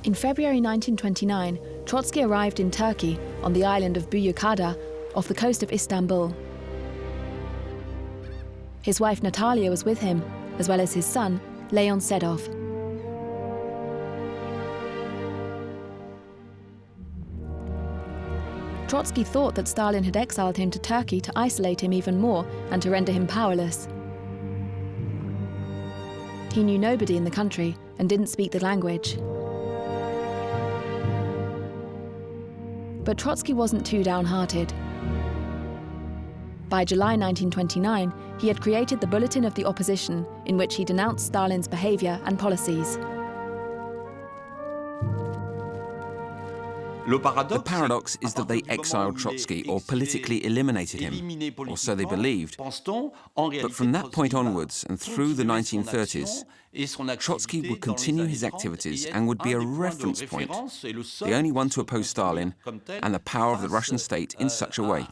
In February 1929, Trotsky arrived in Turkey on the island of Büyükada off the coast of Istanbul. His wife Natalia was with him, as well as his son, Leon Sedov. Trotsky thought that Stalin had exiled him to Turkey to isolate him even more and to render him powerless. He knew nobody in the country and didn't speak the language. But Trotsky wasn't too downhearted. By July 1929, he had created the Bulletin of the Opposition, in which he denounced Stalin's behavior and policies. The paradox is that they exiled Trotsky or politically eliminated him, or so they believed. But from that point onwards and through the 1930s, Trotsky would continue his activities and would be a reference point, the only one to oppose Stalin and the power of the Russian state in such a way.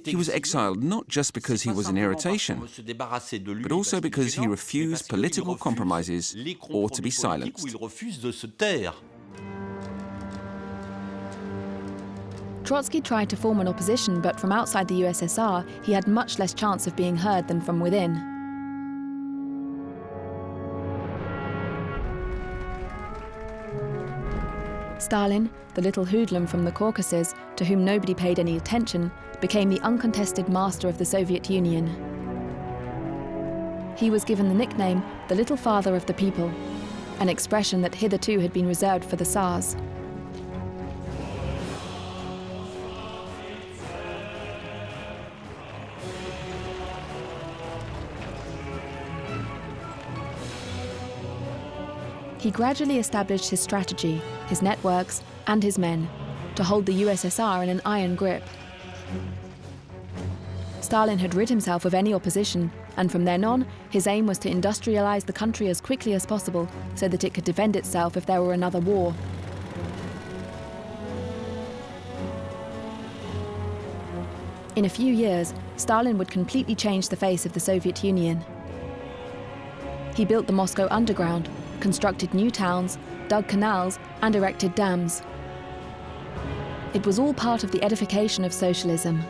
He was exiled not just because he was an irritation, but also because he refused political compromises or to be silenced. Trotsky tried to form an opposition, but from outside the USSR, he had much less chance of being heard than from within. Stalin, the little hoodlum from the Caucasus, to whom nobody paid any attention, became the uncontested master of the Soviet Union. He was given the nickname the Little Father of the People, an expression that hitherto had been reserved for the Tsars. He gradually established his strategy, his networks, and his men to hold the USSR in an iron grip. Stalin had rid himself of any opposition, and from then on, his aim was to industrialize the country as quickly as possible so that it could defend itself if there were another war. In a few years, Stalin would completely change the face of the Soviet Union. He built the Moscow Underground, constructed new towns, dug canals, and erected dams. It was all part of the edification of socialism.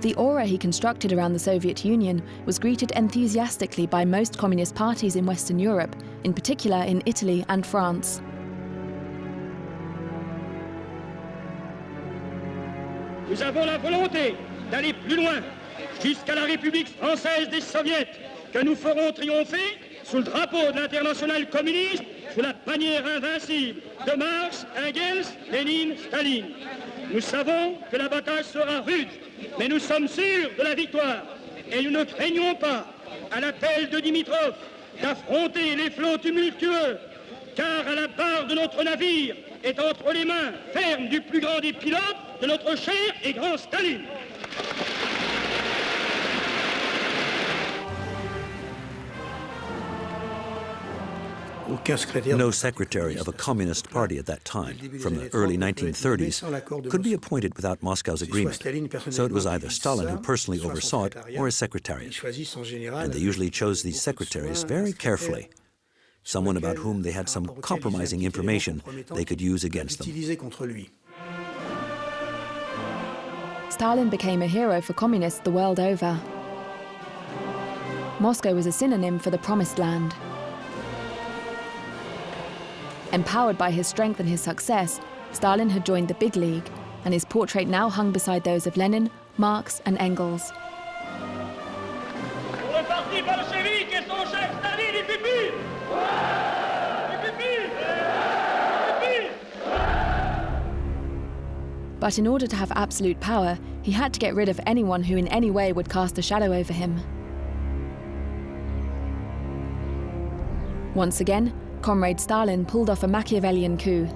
The aura he constructed around the Soviet Union was greeted enthusiastically by most communist parties in Western Europe, in particular in Italy and France. Nous avons la volonté d'aller plus loin, jusqu'à la République française des Soviets, que nous ferons triompher sous le drapeau de l'internationale communiste, sous la bannière invincible de Marx, Engels, Lénine, Staline. Nous savons que la bataille sera rude, mais nous sommes sûrs de la victoire. Et nous ne craignons pas, à l'appel de Dimitrov, d'affronter les flots tumultueux, car à la barre de notre navire est entre les mains fermes du plus grand des pilotes, de notre cher et grand Staline. No secretary of a communist party at that time, from the early 1930s, could be appointed without Moscow's agreement. So it was either Stalin who personally oversaw it or his secretariat. And they usually chose these secretaries very carefully, someone about whom they had some compromising information they could use against them. Stalin became a hero for communists the world over. Moscow was a synonym for the Promised Land. Empowered by his strength and his success, Stalin had joined the big league, and his portrait now hung beside those of Lenin, Marx, and Engels. But in order to have absolute power, he had to get rid of anyone who in any way would cast a shadow over him. Once again, Comrade Stalin pulled off a Machiavellian coup.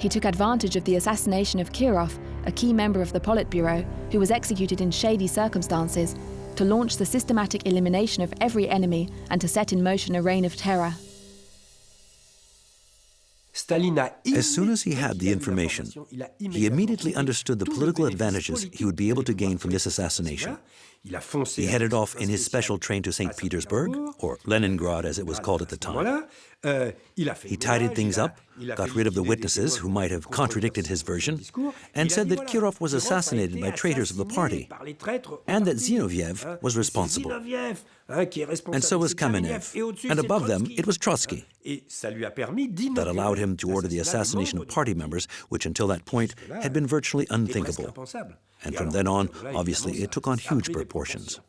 He took advantage of the assassination of Kirov, a key member of the Politburo, who was executed in shady circumstances, to launch the systematic elimination of every enemy and to set in motion a reign of terror. As soon as he had the information, he immediately understood the political advantages he would be able to gain from this assassination. He headed off in his special train to St. Petersburg, or Leningrad as it was called at the time. He tidied things up, got rid of the witnesses who might have contradicted his version, and said that Kirov was assassinated by traitors of the party, and that Zinoviev was responsible. And so was Kamenev, and above them it was Trotsky. That allowed him to order the assassination of party members, which until that point had been virtually unthinkable. And from then on, obviously, it took on huge proportions.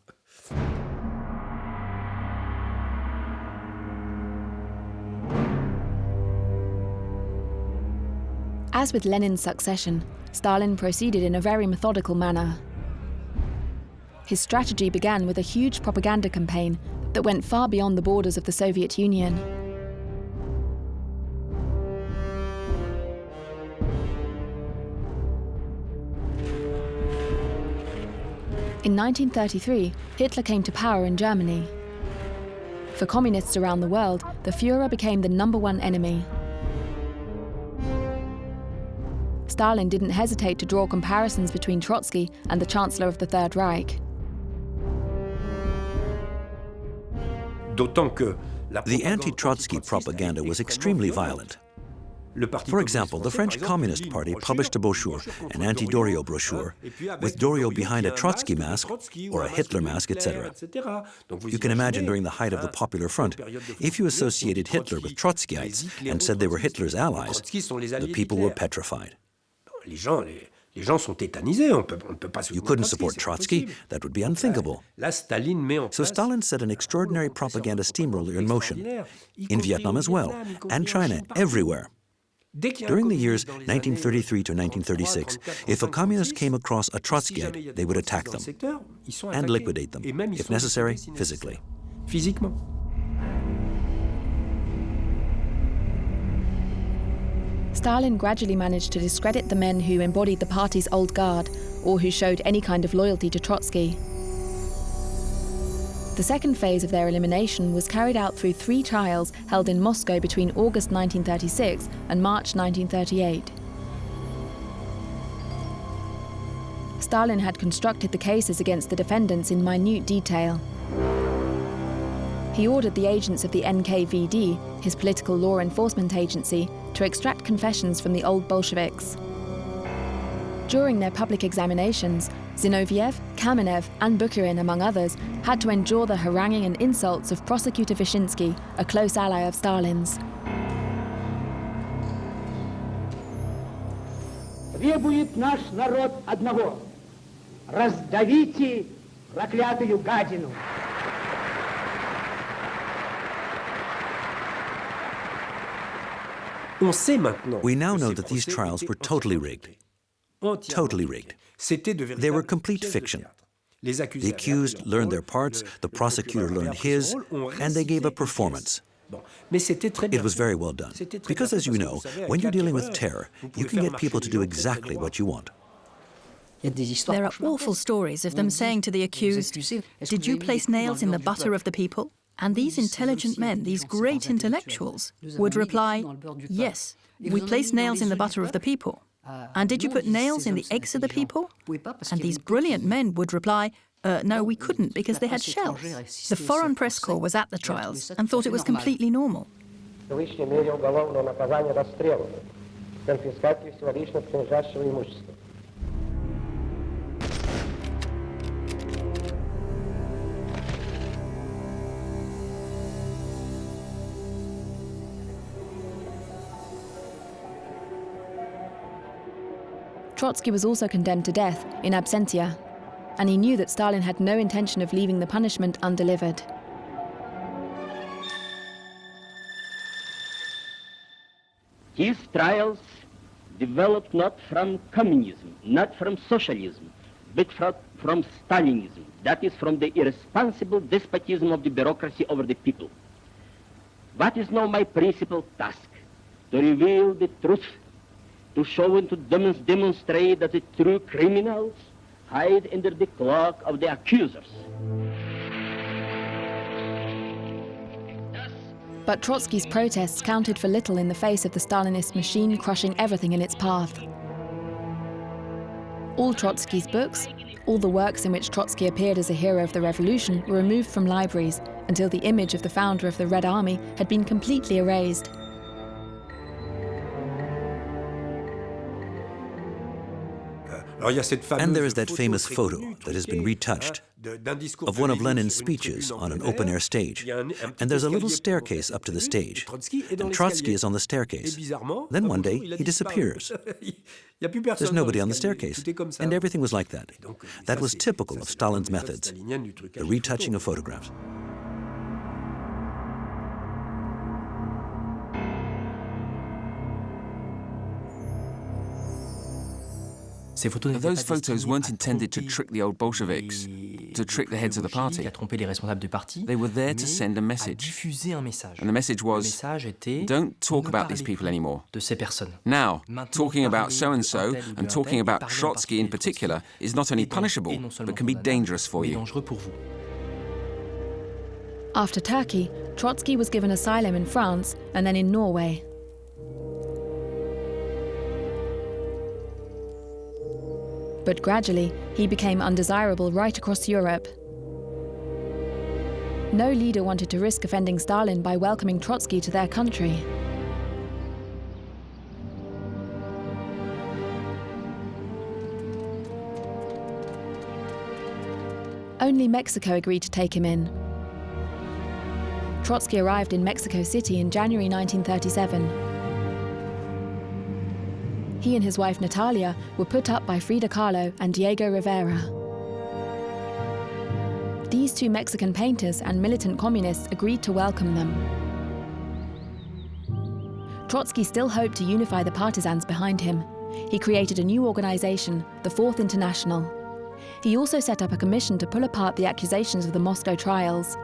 As with Lenin's succession, Stalin proceeded in a very methodical manner. His strategy began with a huge propaganda campaign that went far beyond the borders of the Soviet Union. In 1933, Hitler came to power in Germany. For communists around the world, the Führer became the #1 enemy. Stalin didn't hesitate to draw comparisons between Trotsky and the Chancellor of the Third Reich. The anti-Trotsky propaganda was extremely violent. For example, the French Communist Party published a brochure, an anti-Doriot brochure, with Doriot behind a Trotsky mask or a Hitler mask, etc. You can imagine during the height of the Popular Front, if you associated Hitler with Trotskyites and said they were Hitler's allies, the people were petrified. You couldn't support Trotsky, that would be unthinkable. So Stalin set an extraordinary propaganda steamroller in motion, in Vietnam as well, and China, everywhere. During the years 1933 to 1936, if a communist came across a Trotskyite, they would attack them and liquidate them, if necessary, physically. Stalin gradually managed to discredit the men who embodied the party's old guard or who showed any kind of loyalty to Trotsky. The second phase of their elimination was carried out through 3 trials held in Moscow between August 1936 and March 1938. Stalin had constructed the cases against the defendants in minute detail. He ordered the agents of the NKVD, his political law enforcement agency, to extract confessions from the old Bolsheviks. During their public examinations, Zinoviev, Kamenev, and Bukharin, among others, had to endure the haranguing and insults of prosecutor Vyshinsky, a close ally of Stalin's. Требует наш народ одного: раздавите проклятую гадину. We now know that these trials were totally rigged. Totally rigged. They were complete fiction. The accused learned their parts, the prosecutor learned his, and they gave a performance. It was very well done. Because, as you know, when you're dealing with terror, you can get people to do exactly what you want. There are awful stories of them saying to the accused, "Did you place nails in the butter of the people?" And these intelligent men, these great intellectuals, would reply, "Yes, we placed nails in the butter of the people." "And did you put nails in the eggs of the people?" And these brilliant men would reply, "No, we couldn't because they had shells." The Foreign Press Corps was at the trials and thought it was completely normal. Trotsky was also condemned to death in absentia, and he knew that Stalin had no intention of leaving the punishment undelivered. These trials developed not from communism, not from socialism, but from Stalinism, that is, from the irresponsible despotism of the bureaucracy over the people. What is now my principal task? To reveal the truth, to show and to demonstrate that the true criminals hide under the cloak of the accusers. But Trotsky's protests counted for little in the face of the Stalinist machine crushing everything in its path. All Trotsky's books, all the works in which Trotsky appeared as a hero of the revolution, were removed from libraries until the image of the founder of the Red Army had been completely erased. And there is that famous photo that has been retouched of one of Lenin's speeches on an open-air stage. And there's a little staircase up to the stage. And Trotsky is on the staircase. Then one day, he disappears. There's nobody on the staircase. And everything was like that. That was typical of Stalin's methods, the retouching of photographs. Those photos weren't intended to trick the old Bolsheviks, to trick the heads of the party. They were there to send a message. And the message was, don't talk about these people anymore. Now, talking about so-and-so and talking about Trotsky in particular is not only punishable, but can be dangerous for you. After Turkey, Trotsky was given asylum in France and then in Norway. But gradually, he became undesirable right across Europe. No leader wanted to risk offending Stalin by welcoming Trotsky to their country. Only Mexico agreed to take him in. Trotsky arrived in Mexico City in January 1937. He and his wife Natalia were put up by Frida Kahlo and Diego Rivera. These two Mexican painters and militant communists agreed to welcome them. Trotsky still hoped to unify the partisans behind him. He created a new organization, the Fourth International. He also set up a commission to pull apart the accusations of the Moscow trials.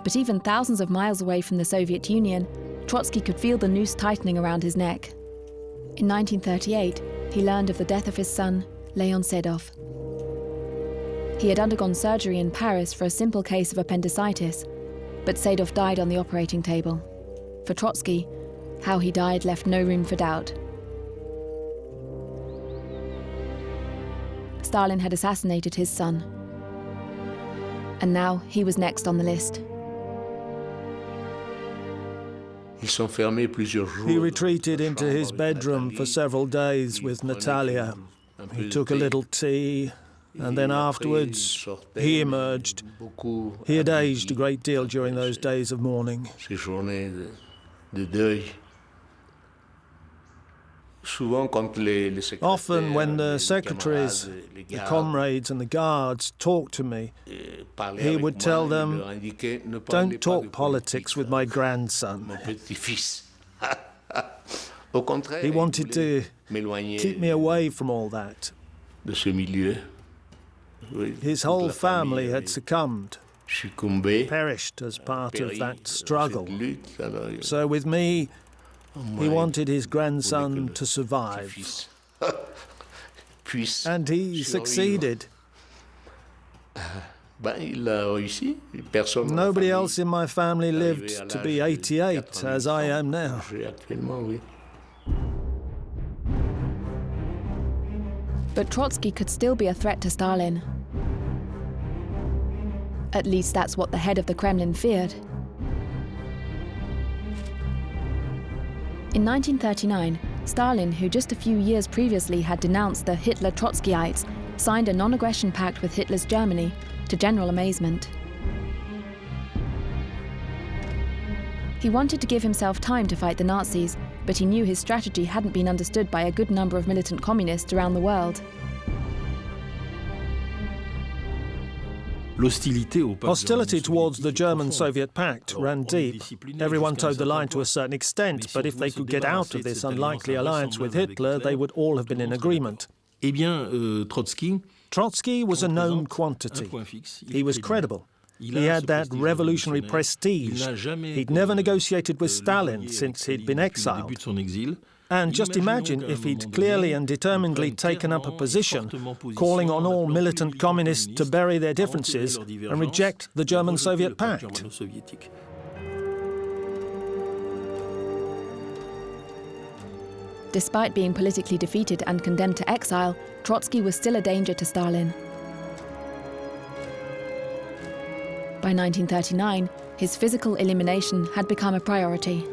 But even thousands of miles away from the Soviet Union, Trotsky could feel the noose tightening around his neck. In 1938, he learned of the death of his son, Leon Sedov. He had undergone surgery in Paris for a simple case of appendicitis, but Sedov died on the operating table. For Trotsky, how he died left no room for doubt. Stalin had assassinated his son. And now he was next on the list. He retreated into his bedroom for several days with Natalia. He took a little tea, and then afterwards he emerged. He had aged a great deal during those days of mourning. Often when the secretaries, the comrades and the guards talked to me, he would tell them, "Don't talk politics with my grandson." He wanted to keep me away from all that. His whole family had succumbed, perished as part of that struggle. So with me, he wanted his grandson to survive. And he succeeded. Nobody else in my family lived to be 88, as I am now. But Trotsky could still be a threat to Stalin. At least that's what the head of the Kremlin feared. In 1939, Stalin, who just a few years previously had denounced the Hitler-Trotskyites, signed a non-aggression pact with Hitler's Germany, to general amazement. He wanted to give himself time to fight the Nazis, but he knew his strategy hadn't been understood by a good number of militant communists around the world. Hostility towards the German-Soviet pact ran deep. Everyone towed the line to a certain extent, but if they could get out of this unlikely alliance with Hitler, they would all have been in agreement. Trotsky was a known quantity. He was credible. He had that revolutionary prestige. He'd never negotiated with Stalin since he'd been exiled. And just imagine if he'd clearly and determinedly taken up a position, calling on all militant communists to bury their differences and reject the German-Soviet pact. Despite being politically defeated and condemned to exile, Trotsky was still a danger to Stalin. By 1939, his physical elimination had become a priority.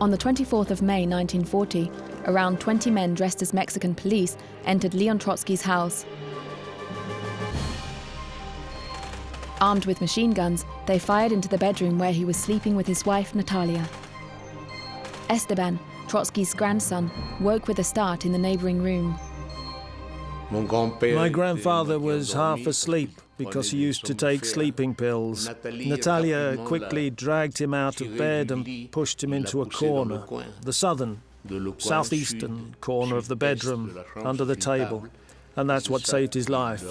On the 24th of May 1940, around 20 men dressed as Mexican police entered Leon Trotsky's house. Armed with machine guns, they fired into the bedroom where he was sleeping with his wife, Natalia. Esteban, Trotsky's grandson, woke with a start in the neighboring room. My grandfather was half asleep because he used to take sleeping pills. Natalia quickly dragged him out of bed and pushed him into a corner, the southeastern corner of the bedroom, under the table. And that's what saved his life.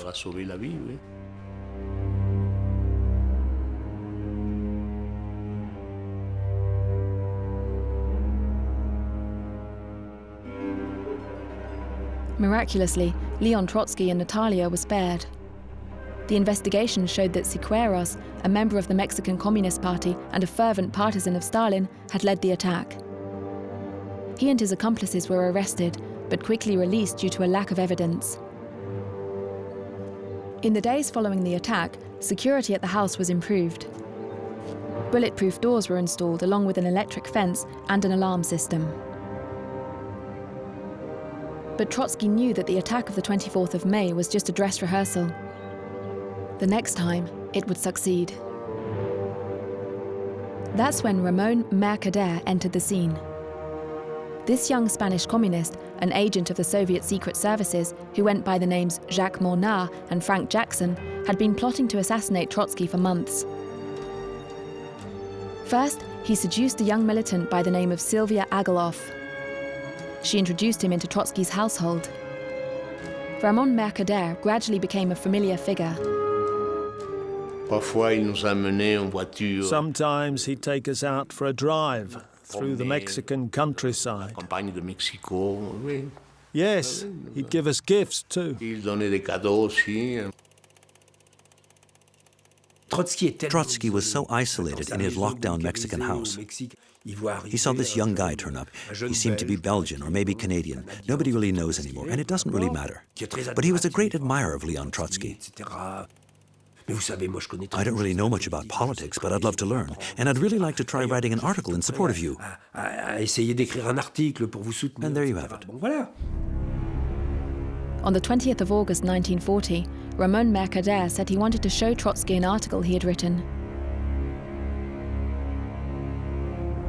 Miraculously, Leon Trotsky and Natalia were spared. The investigation showed that Siqueiros, a member of the Mexican Communist Party and a fervent partisan of Stalin, had led the attack. He and his accomplices were arrested, but quickly released due to a lack of evidence. In the days following the attack, security at the house was improved. Bulletproof doors were installed along with an electric fence and an alarm system. But Trotsky knew that the attack of the 24th of May was just a dress rehearsal. The next time, it would succeed. That's when Ramon Mercader entered the scene. This young Spanish communist, an agent of the Soviet secret services who went by the names Jacques Mornard and Frank Jackson, had been plotting to assassinate Trotsky for months. First, he seduced a young militant by the name of Sylvia Ageloff. She introduced him into Trotsky's household. Ramon Mercader gradually became a familiar figure. Sometimes he'd take us out for a drive through the Mexican countryside. Yes, he'd give us gifts too. Trotsky was so isolated in his lockdown Mexican house. He saw this young guy turn up. He seemed to be Belgian or maybe Canadian. Nobody really knows anymore, and it doesn't really matter. But he was a great admirer of Leon Trotsky. I don't really know much about politics, but I'd love to learn. And I'd really like to try writing an article in support of you. And there you have it. On the 20th of August 1940, Ramon Mercader said he wanted to show Trotsky an article he had written.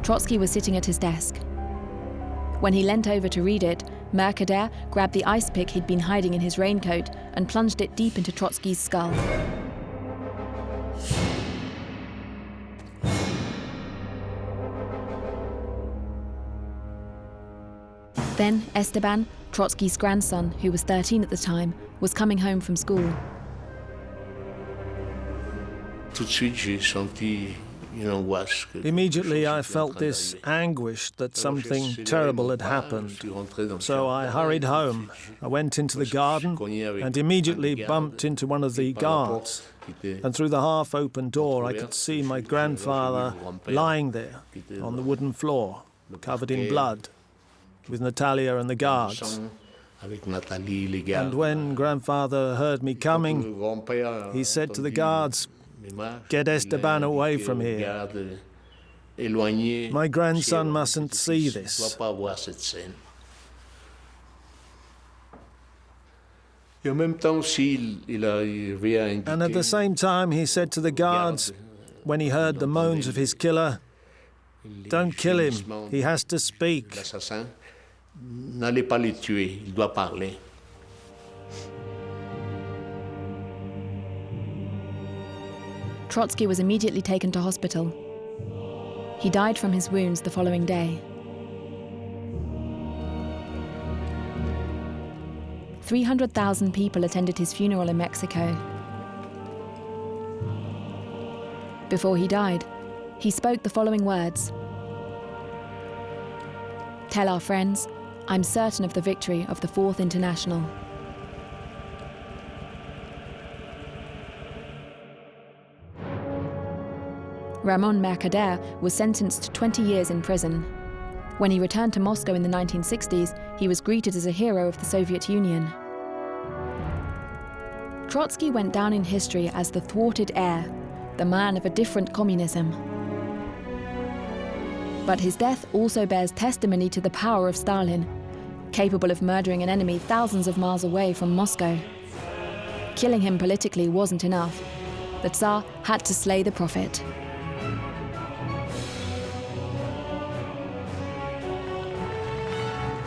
Trotsky was sitting at his desk. When he leant over to read it, Mercader grabbed the ice pick he'd been hiding in his raincoat and plunged it deep into Trotsky's skull. Then Esteban, Trotsky's grandson, who was 13 at the time, was coming home from school. Immediately I felt this anguish that something terrible had happened. So I hurried home. I went into the garden and immediately bumped into one of the guards. And through the half-open door I could see my grandfather lying there on the wooden floor, covered in blood, with Natalia and the guards. And when grandfather heard me coming, he said to the guards, "Get Esteban away from here. My grandson mustn't see this." And at the same time, he said to the guards, when he heard the moans of his killer, "Don't kill him, he has to speak." N'allez pas le tuer, il doit parler. Trotsky was immediately taken to hospital. He died from his wounds the following day. 300,000 people attended his funeral in Mexico. Before he died, he spoke the following words: "Tell our friends, I'm certain of the victory of the Fourth International." Ramon Mercader was sentenced to 20 years in prison. When he returned to Moscow in the 1960s, he was greeted as a hero of the Soviet Union. Trotsky went down in history as the thwarted heir, the man of a different communism. But his death also bears testimony to the power of Stalin, capable of murdering an enemy thousands of miles away from Moscow. Killing him politically wasn't enough. The Tsar had to slay the prophet.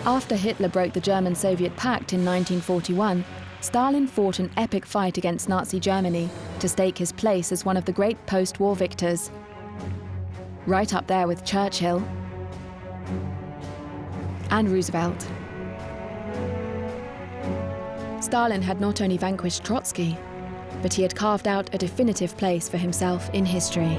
After Hitler broke the German-Soviet pact in 1941, Stalin fought an epic fight against Nazi Germany to stake his place as one of the great post-war victors. Right up there with Churchill and Roosevelt. Stalin had not only vanquished Trotsky, but he had carved out a definitive place for himself in history.